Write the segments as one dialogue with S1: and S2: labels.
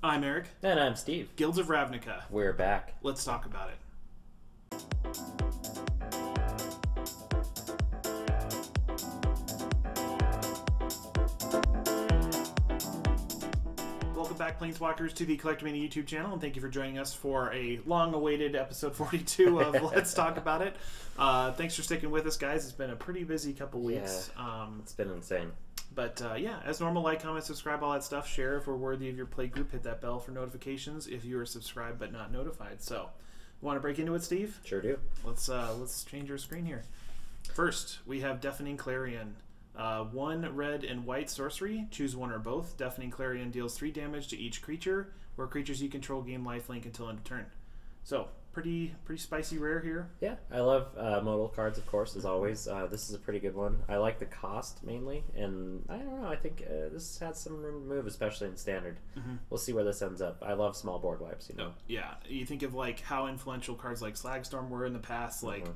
S1: I'm Eric.
S2: And I'm Steve.
S1: Guilds of Ravnica.
S2: We're back.
S1: Let's talk about it. Welcome back, Planeswalkers, to the CollectorMania YouTube channel, and thank you for joining us for a long-awaited episode 42 of Let's Talk About It. Thanks for sticking with us, guys. It's been a pretty busy couple weeks.
S2: Yeah, it's been insane.
S1: But yeah, as normal, like, comment, subscribe, all that stuff. Share if we're worthy of your play group. Hit that bell for notifications if you are subscribed but not notified. So, want to break into it, Steve?
S2: Sure do.
S1: Let's change our screen here. First, we have Deafening Clarion. 1 red and white sorcery. Choose one or both. Deafening Clarion deals 3 damage to each creature, or creatures you control gain lifelink until end of turn. So, pretty spicy rare here.
S2: Yeah, I love modal cards, of course, as always. This is a pretty good one. I like the cost, mainly, and I don't know, I think this has some room to move, especially in Standard. We'll see where this ends up. I love small board wipes, you know.
S1: Oh, yeah, you think of, like, how influential cards like Slagstorm were in the past, like...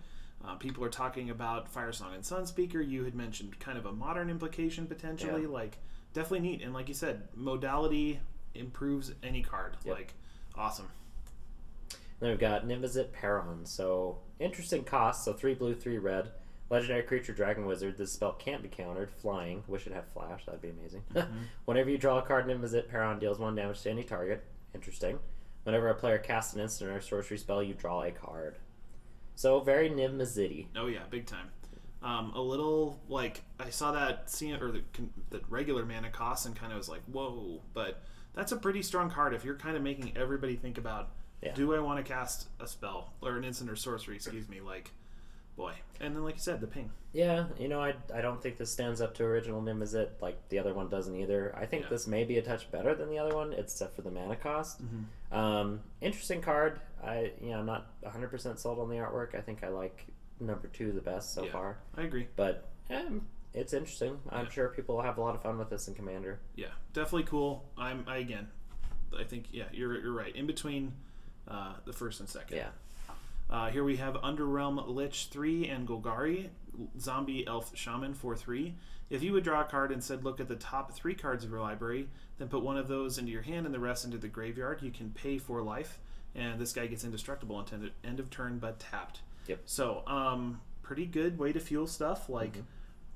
S1: people are talking about Firesong and Sunspeaker. You had mentioned kind of a modern implication potentially.
S2: Yeah.
S1: Like, definitely neat. And like you said, modality improves any card.
S2: Yep.
S1: Like, awesome.
S2: Then we've got Nimvizit Peron. So, interesting cost. So, 3 blue, 3 red. Legendary creature, Dragon Wizard. This spell can't be countered. Flying. Wish it had flash. That'd be amazing. Whenever you draw a card, Nimvizit Peron deals 1 damage to any target. Interesting. Whenever a player casts an instant or sorcery spell, you draw a card. So, very Nimvizit-y.
S1: Oh, yeah, big time. A little, like, I saw that scene, or the regular mana cost and kind of was like, whoa. But that's a pretty strong card if you're kind of making everybody think about, do I want to cast a spell, or an instant or sorcery, excuse me, like, boy. And then, like you said, the ping.
S2: Yeah, you know, I don't think this stands up to original Nimvizit, like the other one doesn't either. I think this may be a touch better than the other one, except for the mana cost. Interesting card. I'm not 100% sold on the artwork. I think I like number 2 the best so far.
S1: I agree.
S2: But it's interesting. I'm sure people will have a lot of fun with this in Commander.
S1: Yeah, definitely cool. I think you're right. In between the first and second.
S2: Yeah.
S1: Here we have Underrealm Lich 3 and Golgari, Zombie Elf Shaman 4/3. If you would draw a card and said look at the top 3 cards of your library, then put one of those into your hand and the rest into the graveyard, you can pay 4 life, and this guy gets indestructible until end of turn but tapped.
S2: Yep.
S1: So, pretty good way to fuel stuff. Like,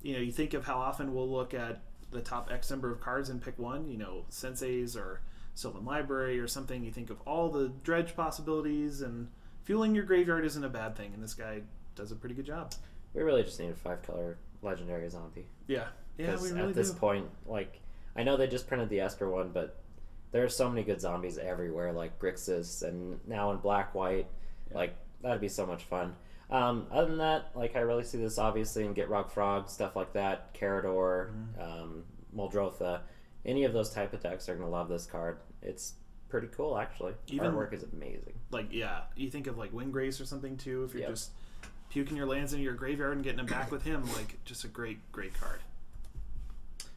S1: you know, you think of how often we'll look at the top X number of cards and pick one, you know, Sensei's or Sylvan Library or something. You think of all the dredge possibilities, and fueling your graveyard isn't a bad thing, and this guy does a pretty good job.
S2: We really just need a 5-color legendary zombie.
S1: Yeah, we really
S2: at this point, like, I know they just printed the Esper one, but there are so many good zombies everywhere, like Grixis, and now in black-white. Like, that'd be so much fun. Other than that, like, I really see this obviously in Get Rock Frog, stuff like that, Carador, Muldrotha. Any of those type of decks are going to love this card. It's pretty cool, actually. Artwork is amazing. Like, yeah, you think of, like, Windgrace or something, too, if you're just puking your lands into your graveyard and getting them back with him. Like, just a great card.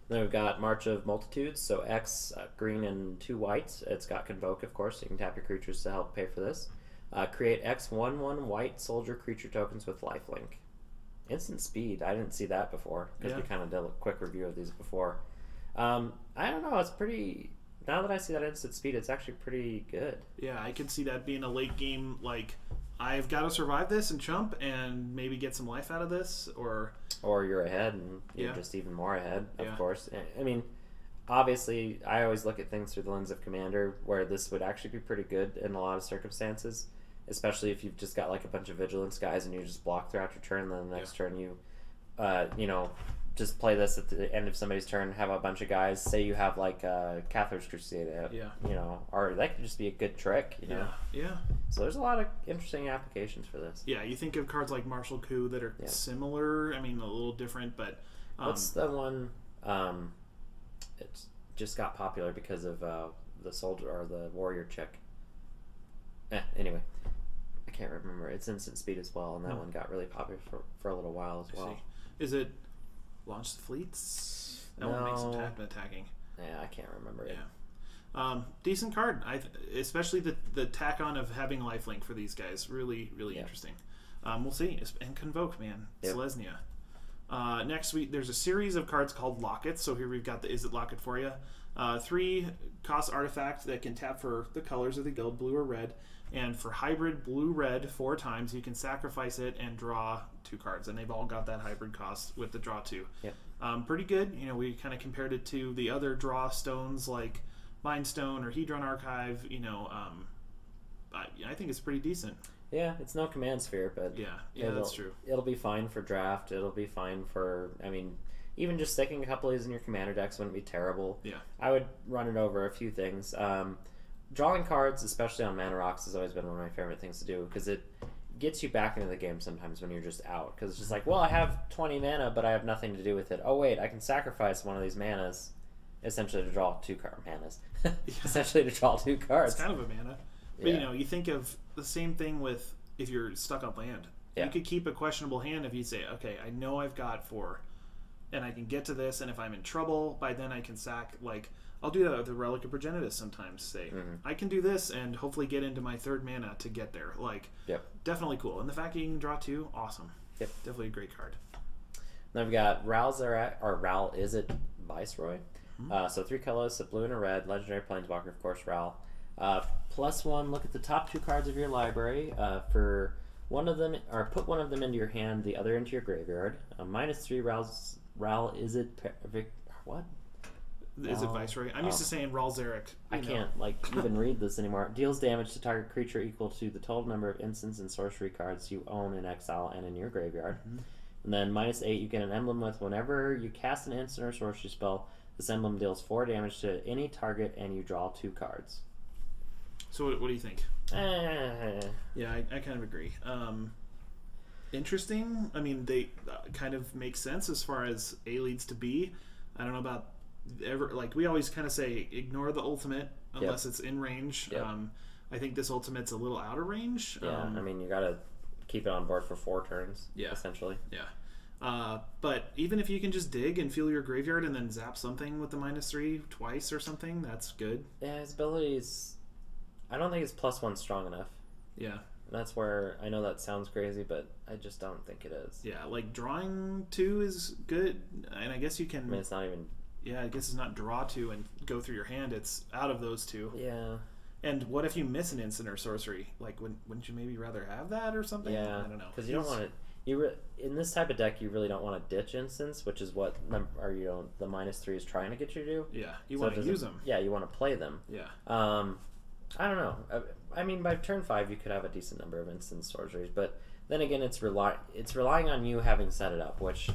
S2: Then we've got March of Multitudes, so X, green and 2 whites. It's got Convoke, of course, so you can tap your creatures to help pay for this. Create X 1/1 white soldier creature tokens with lifelink. Instant speed. I didn't see that before, because we kind of did a quick review of these before. I don't know, it's pretty... Now that I see that instant speed, it's actually pretty good. Yeah, I can see that being a late game, like, I've got to survive this and chump and maybe get some life out of this, or you're ahead and you're just even more ahead, of course. I mean, obviously, I always look at things through the lens of Commander, where this would actually be pretty good in a lot of circumstances, especially if you've just got, like, a bunch of Vigilance guys and you just block throughout your turn, and then the next turn you, you know, just play this at the end of somebody's turn, have a bunch of guys. Say you have, like, Cathar's Crusade, you know, or that could just be a good trick, you know? Yeah. So there's a lot of interesting applications for this. Yeah, you think of cards like Martial Coup that are similar, I mean, a little different, but... what's the one, it's just got popular because of the soldier, or the warrior chick? Anyway. I can't remember. It's instant speed as well, and that one got really popular for a little while as well. Is it... Launch the Fleets? That one makes some attacking. Yeah, I can't remember it. Decent card. Especially the tack on of having lifelink for these guys. Really interesting. We'll see. And Convoke, man. Selesnya. Next week, there's a series of cards called Lockets. So here we've got the Is It Locket for you.
S1: 3 cost artifact that can tap for the colors of the guild, blue or red. And for hybrid blue-red 4 times, you can sacrifice it and draw 2 cards. And they've all got that hybrid cost with the draw 2.
S2: Yep.
S1: Pretty good. You know, we kind of compared it to the other draw stones like Mind Stone or Hedron Archive. You know, I think it's pretty decent.
S2: Yeah, it's no command sphere, but
S1: yeah, that's true.
S2: It'll be fine for draft. It'll be fine for, I mean, even just sticking a couple of these in your commander decks wouldn't be terrible.
S1: Yeah.
S2: I would run it over a few things. Drawing cards, especially on Mana Rocks, has always been one of my favorite things to do because it gets you back into the game sometimes when you're just out. Because it's just like, well, I have 20 mana, but I have nothing to do with it. Oh, wait, I can sacrifice one of these manas essentially to draw 2 manas. Essentially to draw 2 cards.
S1: It's kind of a mana. But, you know, you think of the same thing with if you're stuck on land. You could keep a questionable hand if you say, okay, I know I've got 4, and I can get to this, and if I'm in trouble, by then I can sack, like, I'll do that with the Relic of Progenitus sometimes, say, I can do this and hopefully get into my 3rd mana to get there. Like, definitely cool. And the fact that you can draw 2, awesome.
S2: Yep.
S1: Definitely a great card.
S2: Then we've got Ral Zarak, or Ral Izzet Viceroy. So 3 colors, a blue and a red, legendary planeswalker, of course, Ral. +1, look at the top 2 cards of your library. For one of them, or put one of them into your hand, the other into your graveyard. -3, Ral Izzet what?
S1: Is it Viceroy? I'm used to saying Ral Zarak.
S2: I can't even read this anymore. Deals damage to target creature equal to the total number of instants and sorcery cards you own in exile and in your graveyard. And then -8, you get an emblem with whenever you cast an instant or sorcery spell, this emblem deals 4 damage to any target and you draw 2 cards.
S1: So what do you think? Yeah, I kind of agree. Interesting. I mean, they kind of make sense as far as A leads to B. I don't know about like we always kind of say ignore the ultimate unless it's in range. I think this ultimate's a little out of range.
S2: I mean, you gotta keep it on board for 4 turns. Essentially.
S1: But even if you can just dig and feel your graveyard and then zap something with the -3 twice or something, that's good.
S2: Yeah, his abilities, I don't think his +1 strong enough. That's where I know that sounds crazy, but I just don't think it is.
S1: Like drawing 2 is good, and I guess you can.
S2: I mean, it's not even.
S1: I guess it's not draw 2 and go through your hand. It's out of those 2. And what if you miss an instant or sorcery? Like, wouldn't you maybe rather have that or something? I don't know.
S2: Because you don't want it. In this type of deck, you really don't want to ditch instants, which is what the -3 is trying to get you to do.
S1: You want to use them.
S2: You want to play them. I don't know. I mean, by turn 5, you could have a decent number of instant sorceries, but then again, it's relying on you having set it up, which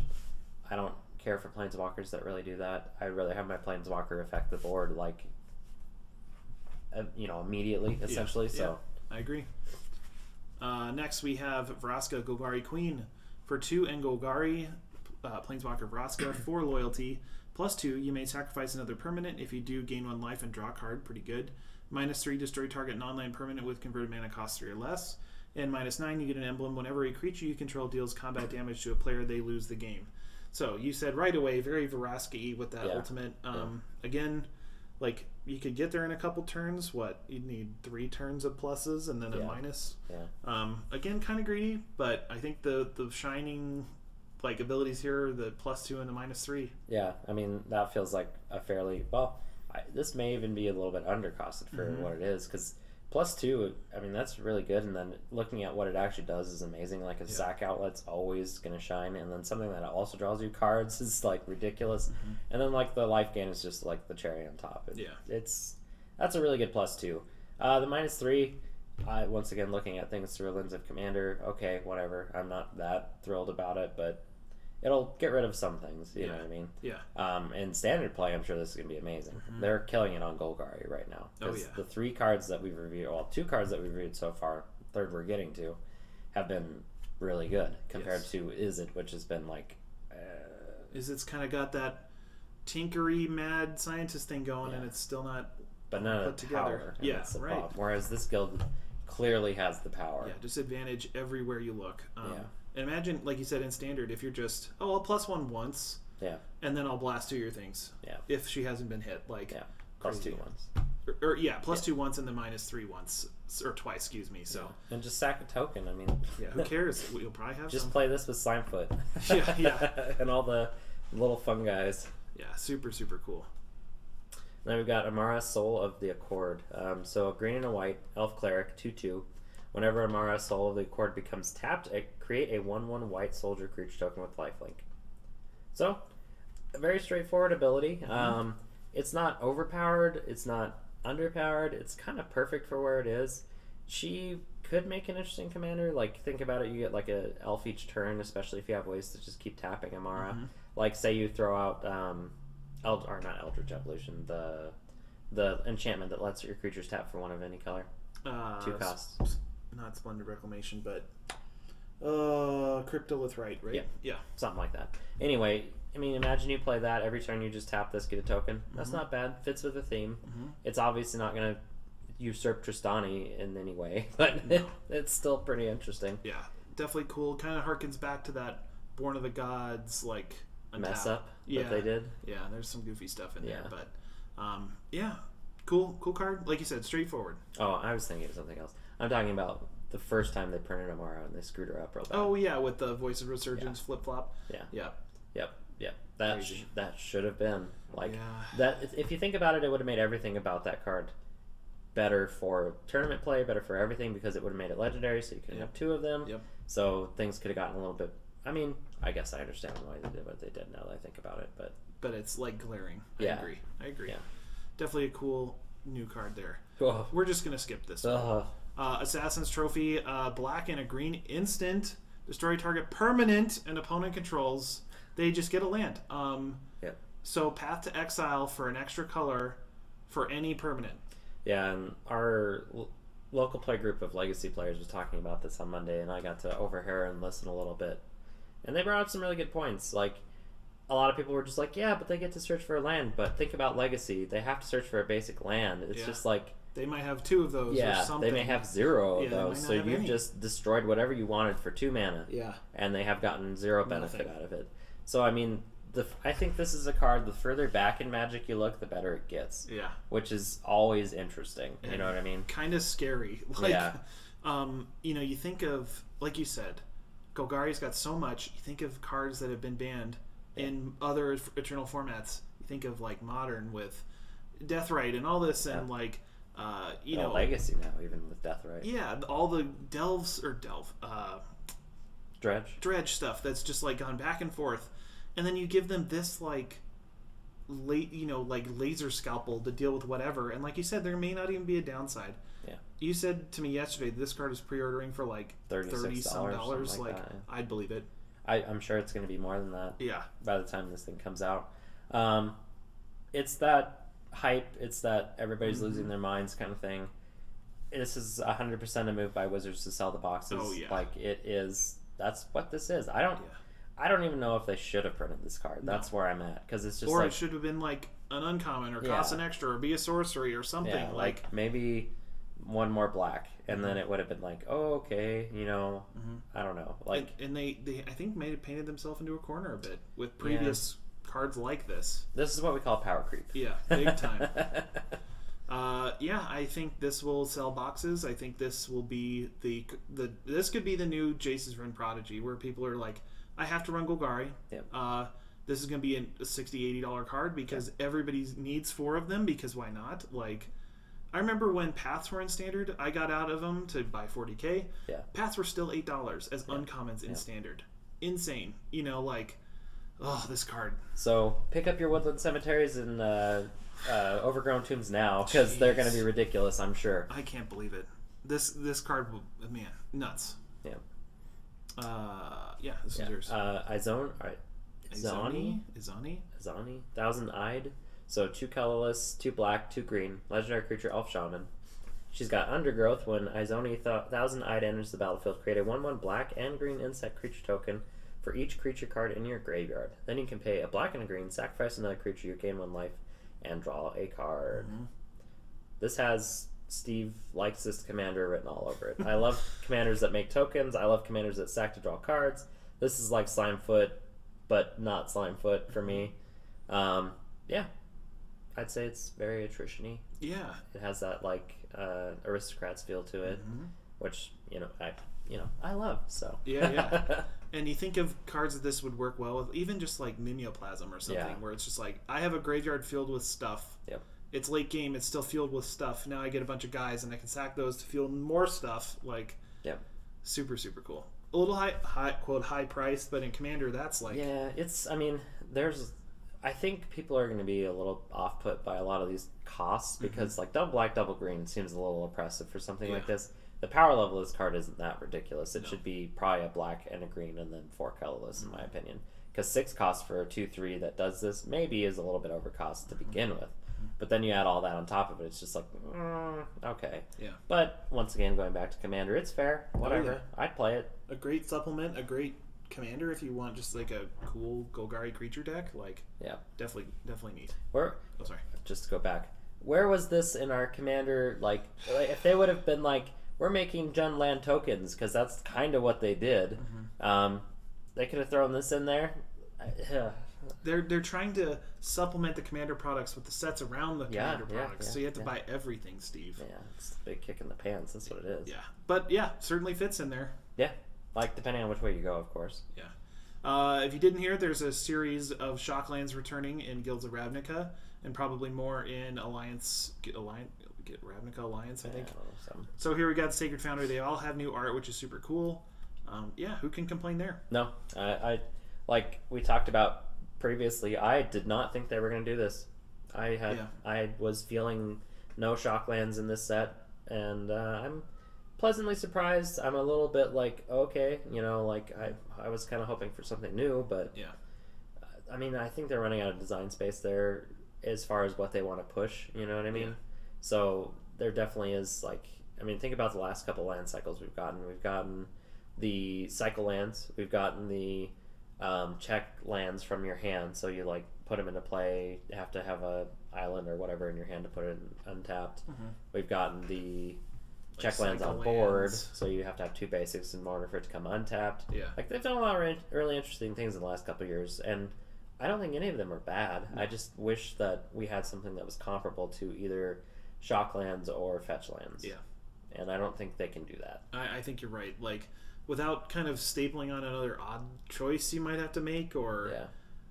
S2: I don't care for planeswalkers that really do that. I'd rather have my planeswalker affect the board immediately, essentially. So
S1: I agree. Next, we have Vraska Golgari Queen. For 2 and Golgari, planeswalker Vraska, 4 loyalty. +2, you may sacrifice another permanent. If you do, gain 1 life and draw a card. Pretty good. -3, destroy target non-land permanent with converted mana cost 3 or less. And -9, you get an emblem. Whenever a creature you control deals combat damage to a player, they lose the game. So you said right away, very Vraska-y with that ultimate. Again, like you could get there in a couple turns. You'd need 3 turns of pluses and then a minus. Again, kind of greedy, but I think the shining abilities here are the +2 and the -3.
S2: I mean that feels like a fairly this may even be a little bit undercosted for what it is, because +2, I mean, that's really good, and then looking at what it actually does is amazing. Like a sack outlet's always going to shine, and then something that also draws you cards is ridiculous. And then the life gain is just the cherry on top. That's a really good +2. The -3, once again looking at things through a lens of Commander, okay, whatever. I'm not that thrilled about it, but it'll get rid of some things, you know what I mean? In standard play, I'm sure this is going to be amazing. They're killing it on Golgari right now. The 3 cards that we've reviewed, 2 cards that we've reviewed so far, 3rd we're getting to, have been really good compared to Izzet, which has been
S1: Izzet's kind of got that tinkery mad scientist thing going, and it's still not
S2: put together. That's the problem. Whereas this guild clearly has the power.
S1: Disadvantage everywhere you look. Imagine, like you said, in standard, if you're just, I'll +1 once, and then I'll blast 2 of your things. If she hasn't been hit,
S2: +2 once.
S1: Or +2 once and then -3 once, or twice, excuse me. So
S2: and just sack a token. I mean,
S1: who cares? You'll probably have
S2: just
S1: some.
S2: play this with Slimefoot. and all the little fun guys.
S1: Super cool.
S2: Then we've got Amara, Soul of the Accord. So a green and a white, Elf Cleric, 2/2. Whenever Amara, Soul of the Accord becomes tapped, create a 1/1 white soldier creature token with lifelink. So, a very straightforward ability. It's not overpowered, it's not underpowered, it's kind of perfect for where it is. She could make an interesting commander. Like, think about it, you get like a elf each turn, especially if you have ways to just keep tapping Amara. Like, say you throw out or not Eldritch Evolution, the enchantment that lets your creatures tap for one of any color. 2 costs.
S1: Not Splendid Reclamation, but Cryptolith right? Yeah.
S2: Something like that. Anyway, I mean, imagine you play that every turn. You just tap this, get a token. That's not bad. Fits with the theme. It's obviously not going to usurp Tristani in any way, but it's still pretty interesting.
S1: Yeah, definitely cool. Kind of harkens back to that Born of the Gods like
S2: mess up that they did.
S1: Yeah, there's some goofy stuff in there, but yeah, cool card. Like you said, straightforward.
S2: Oh, I was thinking of something else. I'm talking about the first time they printed Amara and they screwed her up real bad.
S1: Oh yeah, with the Voice of Resurgence flip flop.
S2: Yep. That should have been like that. If you think about it, it would have made everything about that card better for tournament play, better for everything, because it would have made it legendary, so you could have 2 of them. So things could have gotten a little bit. I mean, I guess I understand why they did what they did now that I think about it, but
S1: it's like glaring. I agree.
S2: Yeah.
S1: Definitely a cool new card there.
S2: Oh.
S1: We're just gonna skip this one. Assassin's Trophy, black and a green instant, destroy target permanent and opponent controls. They just get a land. So Path to Exile for an extra color for any permanent.
S2: Yeah, and our local play group of Legacy players was talking about this on Monday, and I got to overhear and listen a little bit. And they brought up some really good points. Like, a lot of people were just like, yeah, but they get to search for a land. But think about Legacy. They have to search for a basic land. It's just like...
S1: They might have 2 of those or something.
S2: They may have 0 of those. So you've just destroyed whatever you wanted for 2 mana.
S1: Yeah.
S2: And they have gotten 0 benefit out of it. So, I mean... I think this is a card, the further back in Magic you look, the better it gets.
S1: Yeah.
S2: Which is always interesting. You know what I mean?
S1: Kind of scary. Like, you think of, like you said, Golgari's got so much. You think of cards that have been banned in other Eternal formats. You think of, like, Modern with Deathrite and all this, and, like,
S2: Legacy now, even with Deathrite.
S1: Yeah, all the Dredge stuff that's just, like, gone back and forth. And then you give them this like laser scalpel to deal with whatever, and like you said, there may not even be a downside. Yeah. You said to me yesterday this card is pre-ordering for like $30-some. Like I'd believe it.
S2: I'm sure it's going to be more than that.
S1: Yeah.
S2: By the time this thing comes out, it's that hype. It's that everybody's losing their minds kind of thing. This is 100% a move by Wizards to sell the boxes.
S1: Oh yeah.
S2: Like it is. That's what this is. I don't even know if they should have printed this card. That's where I'm at, because it's just
S1: it should have been like an uncommon or cost an extra or be a sorcery or something.
S2: Yeah, like maybe 1 more black, and then it would have been like, oh okay, I don't know. Like,
S1: and they I think painted themselves into a corner a bit with previous cards like this.
S2: This is what we call power creep.
S1: Yeah, big time. I think this will sell boxes. I think this will be this could be the new Jace's Rune Prodigy, where people are like, I have to run Golgari. Yep. This is going to be a $60, $80 card because everybody needs 4 of them, because why not? Like, I remember when Paths were in Standard, I got out of them to buy 40k. Yeah. Paths were still $8 as uncommons in Standard. Insane. This card.
S2: So pick up your Woodland Cemeteries and Overgrown Tombs now, because they're going to be ridiculous, I'm sure.
S1: I can't believe it. This card will, man, nuts. Yeah. This is yours. Izani?
S2: 1,000-eyed. So 2 colorless, 2 black, 2 green. Legendary creature, Elf Shaman. She's got Undergrowth. When Izoni 1,000-eyed enters the battlefield, create a 1/1 black and green insect creature token for each creature card in your graveyard. Then you can pay a black and a green, sacrifice another creature, you gain 1 life, and draw a card. This has Steve likes this commander written all over it. I love commanders that make tokens. I love commanders that sack to draw cards. This is like Slimefoot, but not Slimefoot for me. I'd say it's very attrition-y. Yeah. It has that like Aristocrats feel to it, which I love. So
S1: yeah. And you think of cards that this would work well with, even just like Mimeoplasm or something, where it's just like, I have a graveyard filled with stuff. Yep. it's late game. It's still fueled with stuff. Now I get a bunch of guys, and I can sack those to fuel more stuff. Like, super, super cool. A little high priced, but in Commander, that's like...
S2: Yeah, it's... I mean, I think people are going to be a little off-put by a lot of these costs because, like, double black, double green seems a little oppressive for something like this. The power level of this card isn't that ridiculous. It should be probably a black and a green and then 4 colorless, in my opinion. Because 6 costs for a 2/3 that does this maybe is a little bit overcost to begin with. But then you add all that on top of it. It's just like, okay.
S1: Yeah.
S2: But once again, going back to Commander, it's fair. Whatever. I'd play it.
S1: A great supplement, a great Commander if you want just like a cool Golgari creature deck. Like, definitely neat.
S2: Just to go back. Where was this in our Commander? Like if they would have been like, we're making Jund land tokens, because that's kind of what they did. They could have thrown this in there.
S1: They're trying to supplement the Commander products with the sets around the Commander products, so you have to buy everything, Steve.
S2: Yeah, it's a big kick in the pants. That's what it is.
S1: Yeah, but certainly fits in there.
S2: Yeah, like depending on which way you go, of course.
S1: Yeah. If you didn't hear, there's a series of Shocklands returning in Guilds of Ravnica, and probably more in Ravnica Alliance, I think. So here we got Sacred Foundry. They all have new art, which is super cool. Who can complain there?
S2: No, I like we talked about previously, I did not think they were going to do this. I was feeling no Shocklands in this set, and I'm pleasantly surprised. I'm a little bit like, okay, like I was kind of hoping for something new, but I mean, I think they're running out of design space there as far as what they want to push, you know what I mean? Yeah. So there definitely is, like, I mean, think about the last couple land cycles we've gotten. We've gotten the cycle lands, we've gotten the check lands from your hand, so you like put them into play, you have to have a island or whatever in your hand to put it in untapped. We've gotten the check lands on board, so you have to have 2 basics in order for it to come untapped. Like they've done a lot of really interesting things in the last couple of years, and I don't think any of them are bad. I just wish that we had something that was comparable to either Shocklands or Fetch lands. And I don't think they can do that.
S1: I think you're right. Like, without kind of stapling on another odd choice you might have to make, or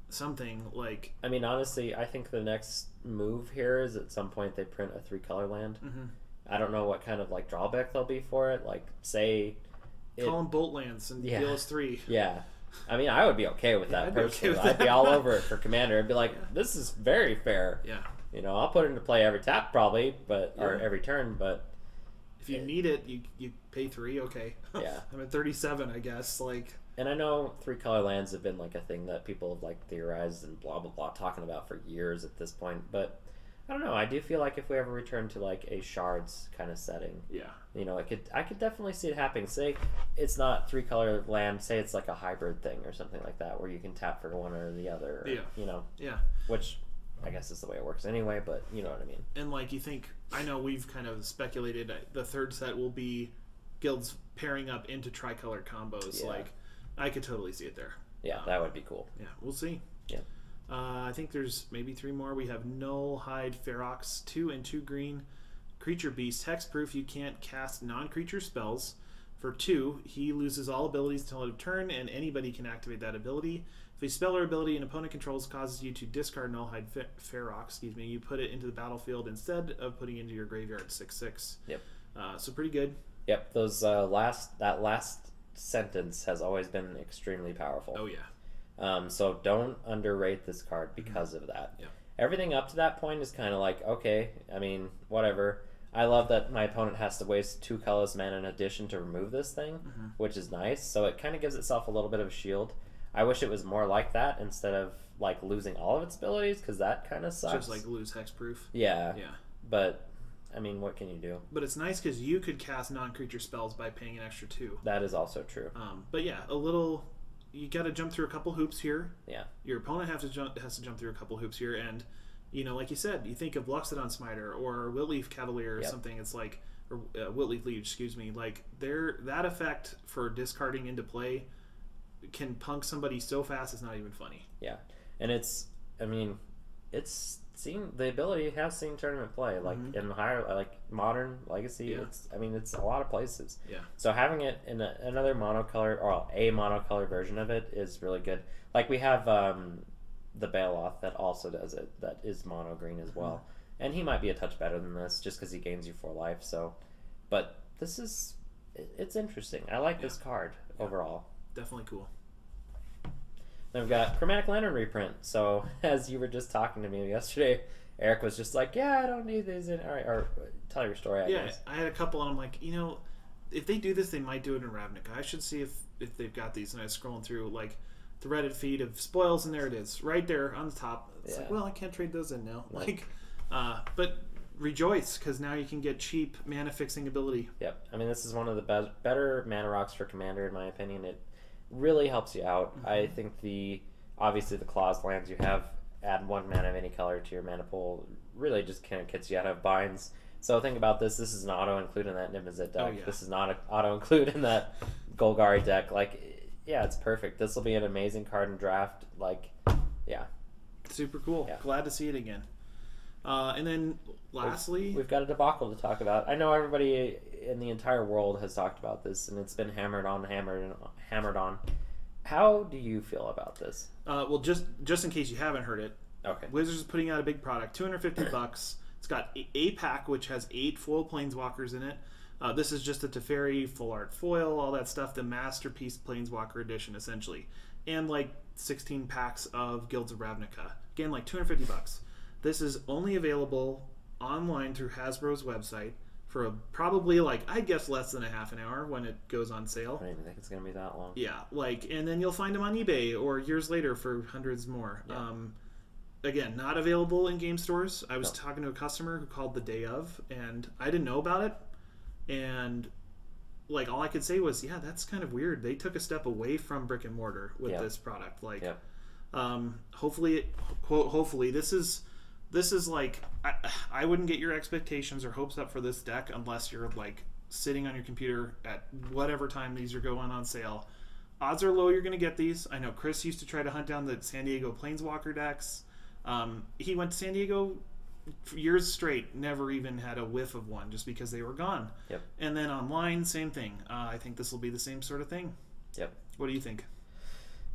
S1: something like... I
S2: mean, honestly, I think the next move here is at some point they print a 3-color land. I don't know what kind of like drawback there'll be for it. Like, say...
S1: Call them bolt lands and deal us 3.
S2: I mean, I would be okay with that personally. I'd be all over it for Commander. I'd be like, this is very fair. I'll put it into play every tap probably, or every turn, but...
S1: If you need it, you pay 3, okay. I'm at 37, I guess. Like,
S2: and I know 3-color lands have been like a thing that people have like theorized and blah blah blah talking about for years at this point, but I don't know. I do feel like if we ever return to like a shards kind of setting, I could definitely see it happening. Say it's not 3-color land. Say it's like a hybrid thing or something like that, where you can tap for one or the other. Which I guess is the way it works anyway, but you know what I mean.
S1: And like, you think, I know we've kind of speculated the third set will be guilds pairing up into tricolor combos. Like, I could totally see it there.
S2: That would be cool.
S1: We'll see. I think there's maybe 3 more. We have Null Hide Ferox, 2 and 2 green creature beast, hexproof. You can't cast non-creature spells. For 2, he loses all abilities until end of turn, and anybody can activate that ability. If a spell or ability an opponent controls causes you to discard Nullhide Ferox, you put it into the battlefield instead of putting it into your graveyard 6/6. So pretty good.
S2: Those that last sentence has always been extremely powerful. So don't underrate this card because of that. Everything up to that point is kind of like, okay, I mean, whatever. I love that my opponent has to waste 2 colorless mana in addition to remove this thing, which is nice. So it kind of gives itself a little bit of a shield. I wish it was more like that instead of like losing all of its abilities, because that kind of sucks.
S1: Just like lose hexproof.
S2: But I mean, what can you do?
S1: But it's nice because you could cast non-creature spells by paying an extra 2.
S2: That is also true.
S1: But a little. You got to jump through a couple hoops here. Your opponent has to jump through a couple hoops here, and like you said, you think of Luxodon Smiter or Whitleaf Cavalier or something. It's like, or Whitleaf Liege, excuse me. Like, that effect for discarding into play can punk somebody so fast it's not even funny.
S2: And it's, I mean, it's seen, the ability has seen tournament play, like in higher, like Modern, Legacy. It's a lot of places. So having it in another monocolor, or a monocolor version of it is really good. Like we have the Bailoff that also does it, that is mono green as well. And he might be a touch better than this just because he gains you 4 life. So, but this is, it's interesting. I like this card overall.
S1: Definitely cool.
S2: Then we've got Chromatic Lantern reprint. So as you were just talking to me yesterday, Eric was just like, yeah, I don't need these in. All right, or tell your story, I guess.
S1: I had a couple, and I'm like, you know, if they do this, they might do it in Ravnica. I should see if they've got these. And I was scrolling through, like, the Reddit feed of spoils, and there it is, right there on the top. It's like, well, I can't trade those in now. Like, but rejoice, because now you can get cheap mana fixing ability.
S2: Yep. I mean, this is one of the better mana rocks for Commander, in my opinion. It really helps you out. I think obviously the clause lands you have, add 1 mana of any color to your mana pool, really just kind of gets you out of binds. So think about this. This is an auto-include in that Nimazit deck. This is not an auto-include in that Golgari deck. Like, yeah, it's perfect. This will be an amazing card in draft. Like, yeah.
S1: Super cool. Yeah. Glad to see it again. And then, lastly...
S2: We've got a debacle to talk about. I know everybody in the entire world has talked about this, and it's been hammered on. How do you feel about this?
S1: Well, just in case you haven't heard it, Wizards is putting out a big product, $250. It's got a pack which has 8 foil planeswalkers in it. This is just a Teferi full art foil, all that stuff, the Masterpiece Planeswalker edition essentially, and like 16 packs of Guilds of Ravnica. Again, like $250. This is only available online through Hasbro's website for probably, like, I guess less than a half an hour when it goes on sale.
S2: I don't even think it's going to be that long.
S1: Yeah, like, and then you'll find them on eBay or years later for hundreds more. Yeah. Again, not available in game stores. I was talking to a customer who called the day of, and I didn't know about it. And, like, all I could say was, yeah, that's kind of weird. They took a step away from brick and mortar with this product. Like, hopefully, hopefully, this is like, I wouldn't get your expectations or hopes up for this deck unless you're, like, sitting on your computer at whatever time these are going on sale. Odds are low you're going to get these. I know Chris used to try to hunt down the San Diego Planeswalker decks. He went to San Diego for years straight, never even had a whiff of one just because they were gone. Yep. And then online, same thing. I think this will be the same sort of thing. Yep. What do you think?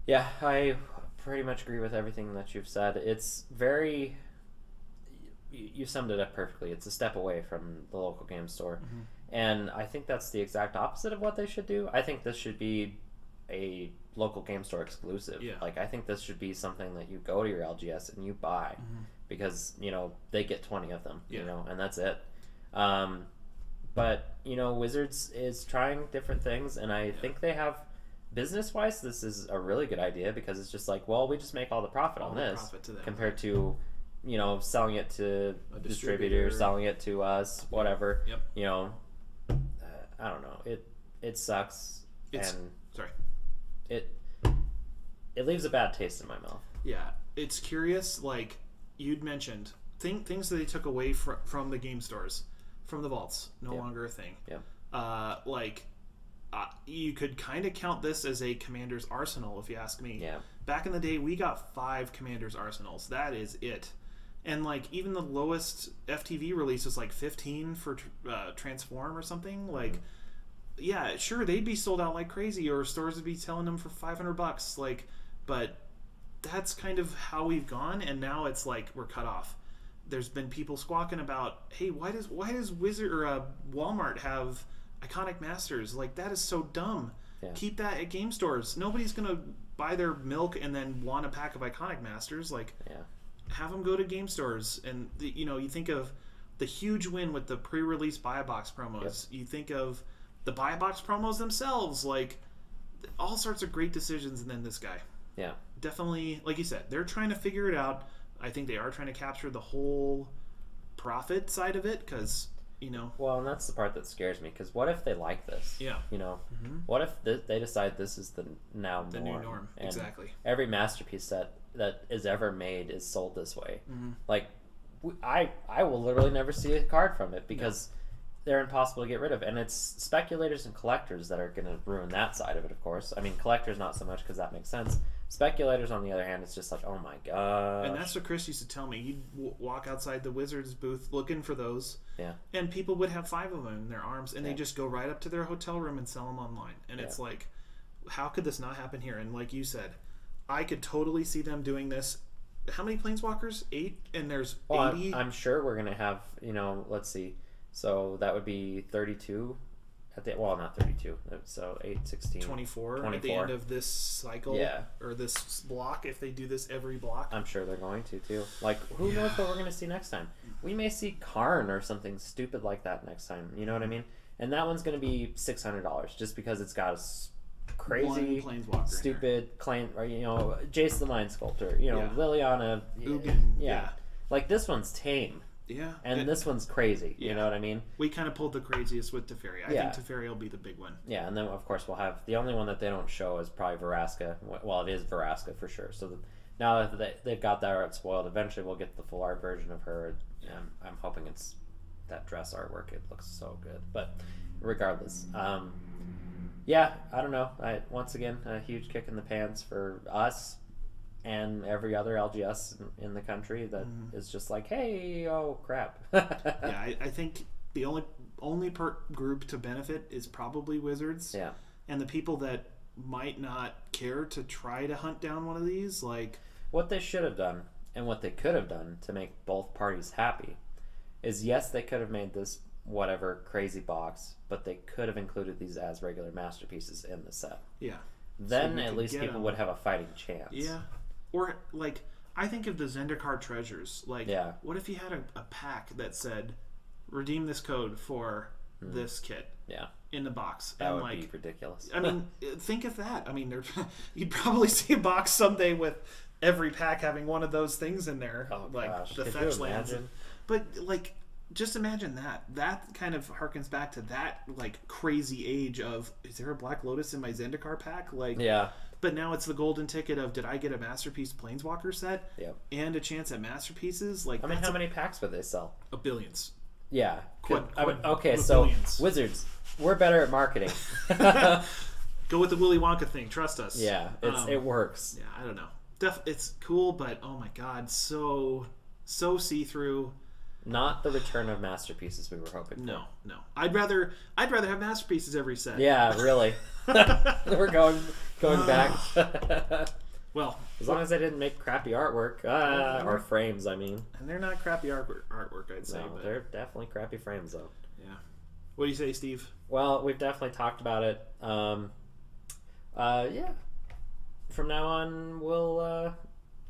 S2: Yeah, I pretty much agree with everything that you've said. It's very... You summed it up perfectly. It's a step away from the local game store. And I think that's the exact opposite of what they should do. I think this should be a local game store exclusive. Yeah. Like, I think this should be something that you go to your LGS and you buy because, you know, they get 20 of them, you know, and that's it. But, you know, Wizards is trying different things, and I think they have, business-wise, this is a really good idea because it's just like, well, we just make all the profit on this compared to, you know, selling it to a distributor, selling it to us, whatever. Yep. You know, I don't know. It sucks. It leaves a bad taste in my mouth. Yeah,
S1: it's curious. Like you'd mentioned, things that they took away from the game stores, from the vaults, no longer a thing. Yeah. You could kind of count this as a Commander's Arsenal, if you ask me. Yeah. Back in the day, we got 5 Commander's Arsenals. That is it. And, like, even the lowest FTV release was, like, 15 for Transform or something. Like, yeah, sure, they'd be sold out like crazy, or stores would be selling them for $500. Like, but that's kind of how we've gone, and now it's like we're cut off. There's been people squawking about, hey, why does Wizard or Walmart have Iconic Masters? Like, that is so dumb. Yeah. Keep that at game stores. Nobody's gonna buy their milk and then want a pack of Iconic Masters. Like, have them go to game stores. And you know, you think of the huge win with the pre-release buy a box promos. You think of the buy a box promos themselves. Like, all sorts of great decisions. And then this guy, definitely, like you said, they're trying to figure it out. I think they are trying to capture the whole profit side of it, because, you know.
S2: Well, and that's the part that scares me, because what if they like this? Yeah. You know, what if they decide this is the new norm? And exactly. Every masterpiece set that is ever made is sold this way. Like, I will literally never see a card from it, because they're impossible to get rid of. And it's speculators and collectors that are going to ruin that side of it, of course. I mean, collectors not so much, because that makes sense. Speculators, on the other hand, it's just like, oh my god.
S1: And that's what Chris used to tell me. He'd walk outside the Wizards booth looking for those. Yeah. And people would have 5 of them in their arms, and they just go right up to their hotel room and sell them online. And it's like, how could this not happen here? And like you said, I could totally see them doing this how many planeswalkers? 8, and there's 80.
S2: I'm sure we're gonna have, let's see. So that would be 32 at the not 32. So 8, 16,
S1: 24 at the end of this cycle.
S2: Yeah.
S1: Or this block, if they do this every block.
S2: I'm sure they're going to too. Like, who knows what we're gonna see next time? We may see Karn or something stupid like that next time. You know what I mean? And that one's gonna be $600 just because it's got a crazy, stupid claim, or Jace the Mind Sculptor, Liliana,
S1: Ugin,
S2: yeah. Like, this one's tame.
S1: Yeah.
S2: And this one's crazy. You know what I mean?
S1: We kind of pulled the craziest with Teferi. I think Teferi will be the big one.
S2: Yeah, and then, of course, we'll have... The only one that they don't show is probably Vraska. Well, it is Vraska for sure. So now that they've got that art spoiled, eventually we'll get the full art version of her. I'm hoping it's that dress artwork. It looks so good. But regardless... yeah, I don't know. Once again, a huge kick in the pants for us and every other LGS in the country that is just like, hey, oh crap.
S1: Yeah, I think the only group to benefit is probably Wizards.
S2: Yeah,
S1: and the people that might not care to try to hunt down one of these, like
S2: what they should have done and what they could have done to make both parties happy is, yes, they could have made this whatever crazy box, but they could have included these as regular masterpieces in the set.
S1: Yeah.
S2: Then at least people would have a fighting chance.
S1: Yeah. Or, like, I think of the Zendikar treasures. Like, what if you had a pack that said, redeem this code for this kit?
S2: Yeah.
S1: In the box.
S2: That would be ridiculous.
S1: I mean, think of that. I mean, you'd probably see a box someday with every pack having one of those things in there.
S2: Oh,
S1: like
S2: gosh.
S1: the fetch lands. But, like... Just imagine that kind of harkens back to that like crazy age of, is there a Black Lotus in my Zendikar pack? Like,
S2: yeah.
S1: But now it's the golden ticket of, did I get a Masterpiece Planeswalker set?
S2: Yep.
S1: And a chance at Masterpieces? Like,
S2: I mean, how many packs would they sell?
S1: Billions.
S2: Yeah.
S1: Okay,
S2: so
S1: billions.
S2: Wizards, we're better at marketing.
S1: Go with the Willy Wonka thing. Trust us.
S2: Yeah, it works.
S1: Yeah, I don't know. It's cool, but oh my god, so see-through.
S2: Not the return of masterpieces we were hoping for.
S1: No. I'd rather have masterpieces every set.
S2: Yeah, really. We're going back.
S1: Well,
S2: as long as they didn't make crappy artwork or frames, I mean.
S1: And they're not crappy artwork, I'd say.
S2: No, but they're definitely crappy frames, though.
S1: Yeah. What do you say, Steve?
S2: Well, we've definitely talked about it. Yeah. From now on, we'll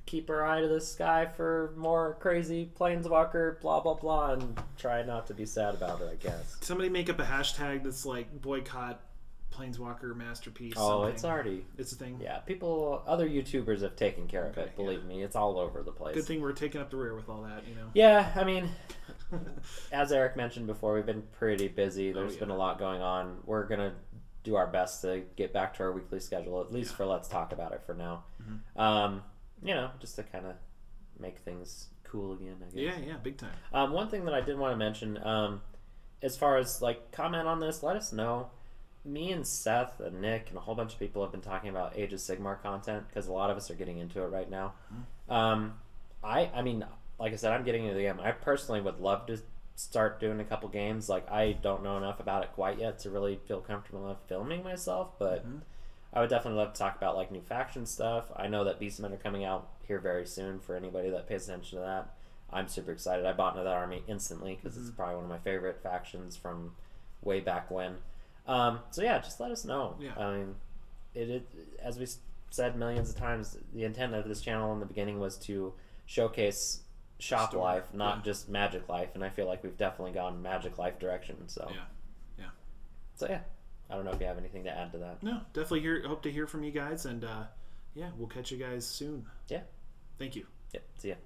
S2: keep our eye to the sky for more crazy planeswalker blah blah blah and try not to be sad about it, I guess.
S1: Somebody make up a hashtag that's like boycott planeswalker masterpiece.
S2: Oh, something.
S1: It's a thing.
S2: Yeah, other YouTubers have taken care of it, believe me. It's all over the place.
S1: Good thing we're taking up the rear with all that,
S2: Yeah, I mean, as Eric mentioned before, we've been pretty busy. There's been a lot going on. We're gonna do our best to get back to our weekly schedule, at least for Let's Talk About It for now. Just to kind of make things cool again, I guess.
S1: Yeah, big time.
S2: One thing that I did want to mention, as far as, like, comment on this, let us know. Me and Seth and Nick and a whole bunch of people have been talking about Age of Sigmar content, because a lot of us are getting into it right now. I mean, like I said, I'm getting into the game. I personally would love to start doing a couple games. Like, I don't know enough about it quite yet to really feel comfortable enough filming myself, but... I would definitely love to talk about like new faction stuff. I know that Beastmen are coming out here very soon for anybody that pays attention to that. I'm super excited. I bought into that army instantly because it's probably one of my favorite factions from way back when. So yeah, just let us know.
S1: Yeah.
S2: I mean, it as we said millions of times, the intent of this channel in the beginning was to showcase shop life, not just Magic life, and I feel like we've definitely gone Magic life direction. So So yeah. I don't know if you have anything to add to that.
S1: No, definitely hope to hear from you guys, and we'll catch you guys soon.
S2: Yeah.
S1: Thank you.
S2: Yeah, see ya.